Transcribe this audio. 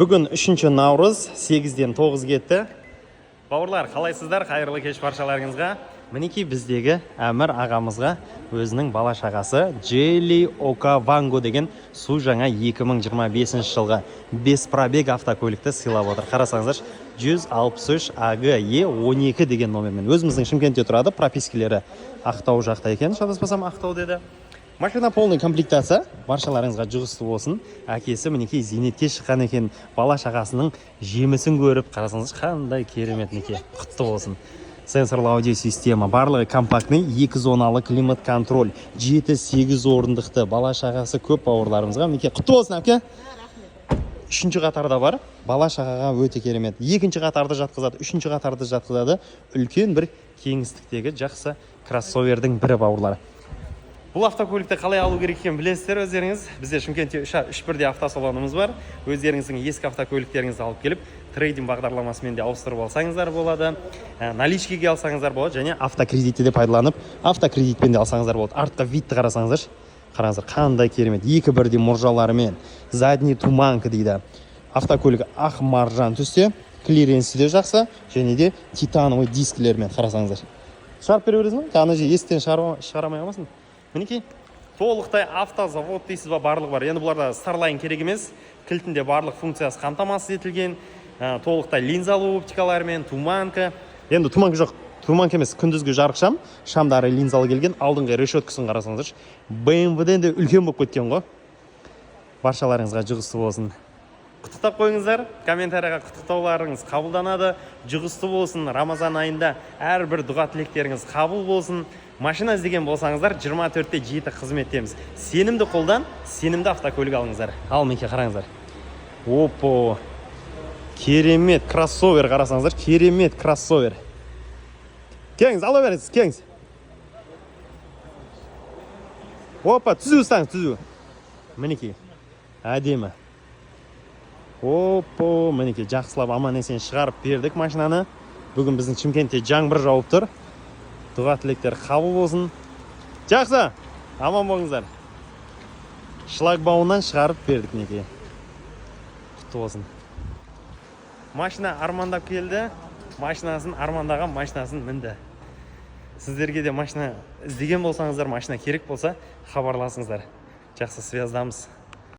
Бүгін 3 наурыз 8-ден 9 кетті. Бауырлар, қалайсыздар? Қайырлы кеш баршаларыңызға. Мінекей біздегі Әмір ағамызға өзінің бала шағасы Джелли Окаванго деген су жаңа 2025 жылға 5 пробег автокөлікті сыйлап отыр. Қарасаңыздар, 163 АГЕ 12 деген номермен. Өзіміздің Шымкентте тұрады, пропискілері Ақтау жақта екен. Шатаспасам Ақтау деді. Машина полный комплектация, баршаларыңызға жұғысты болсын. Әкесі мінекей зейнетке шыққан екен, бала шағасының жемісін көріп, қарасаңыз қандай керемет неке. Құтты болсын. Сенсорлы аудио система, барлығы компактный, 2 зоналы климат контроль, 7-8 орындықты, бала шағасы көп бауырларымызға. Мінекей құтты болсын, әпке. 3-ші қатарда бар, бала шағаға өте керемет. 2-ші қатарды жатқызады, 3-ші қатарды жатқызады. Үлкен бір кеңістіктегі жақсы кроссовердің бірі бауырлары. Бұл автокөлікті қалай алу керек екенін білесіздер өздеріңіз. Бізде Шымкентте 3-1-де автосалонымыз бар. Өздеріңіздің ескі автокөліктеріңізді алып келіп, трейдинг бағдарламасымен де ауыстырып алсаңыздар болады. Наличкеге алсаңыздар болады және автокредитті де пайдаланып, автокредитпен де алсаңыздар болады. Артқа витті қарасаңыздар. Қараңыздар, қандай керемет. 2-1-де мұржаларымен, задний туманка дейді. Автокөлік ақ маржан түсте, клиренсі де жақсы және де титановый дискілермен қарасаңыздар. Шығарып бере бересің бе? Ана же естен шығарамай алмасын. Мінекей, толықтай автозавод дейсіз ба, барлығы бар. Енді бұларда Starline керек емес, кілтінде барлық функциясы қамтамасыз етілген, толықтай линзалы оптикалармен, туманка. Енді туманка жоқ, туманка емес, күндізгі жарық шам, шамдары линзалы келген, алдыңғы решеткасын қарасаңыздар. BMW-ден де үлкен болып кеткен ғой. Баршаларыңызға жұғысты болсын. Құттықтап қойыңыздар, комментарияға құттықтауларыңыз қабылданады. Жұғысты болсын, Рамазан айында әрбір дұға тілектеріңіз қабыл болсын. Машина іздеген болсаңыздар, 24/7 қызметтеміз. Сенімді қолдан, сенімді автокөлік алыңыздар. Ал менке қараңыздар. Опо! Керемет кроссовер қарасаңыздар, керемет кроссовер. Кеңіз, ала беріңіз, кеңіз. Опа, түзу ұстаңыз, түзу. Мінекей, әдемі. Опо, мінекей, жақсылап аман-есен шығарып бердік машинаны. Бүгін біздің Шымкентте жаңбыр жауып тұр. Дұға тілектер қабыл болсын. Жақсы, аман болыңыздар. Шлагбауннан шығарып бердік неке. Құтты болсын. Машина армандап келді. Машинасын армандаған машинасын мінді. Сіздерге де машина іздеген болсаңыздар, машина керек болса, хабарласыңыздар. Жақсы, связдамыз.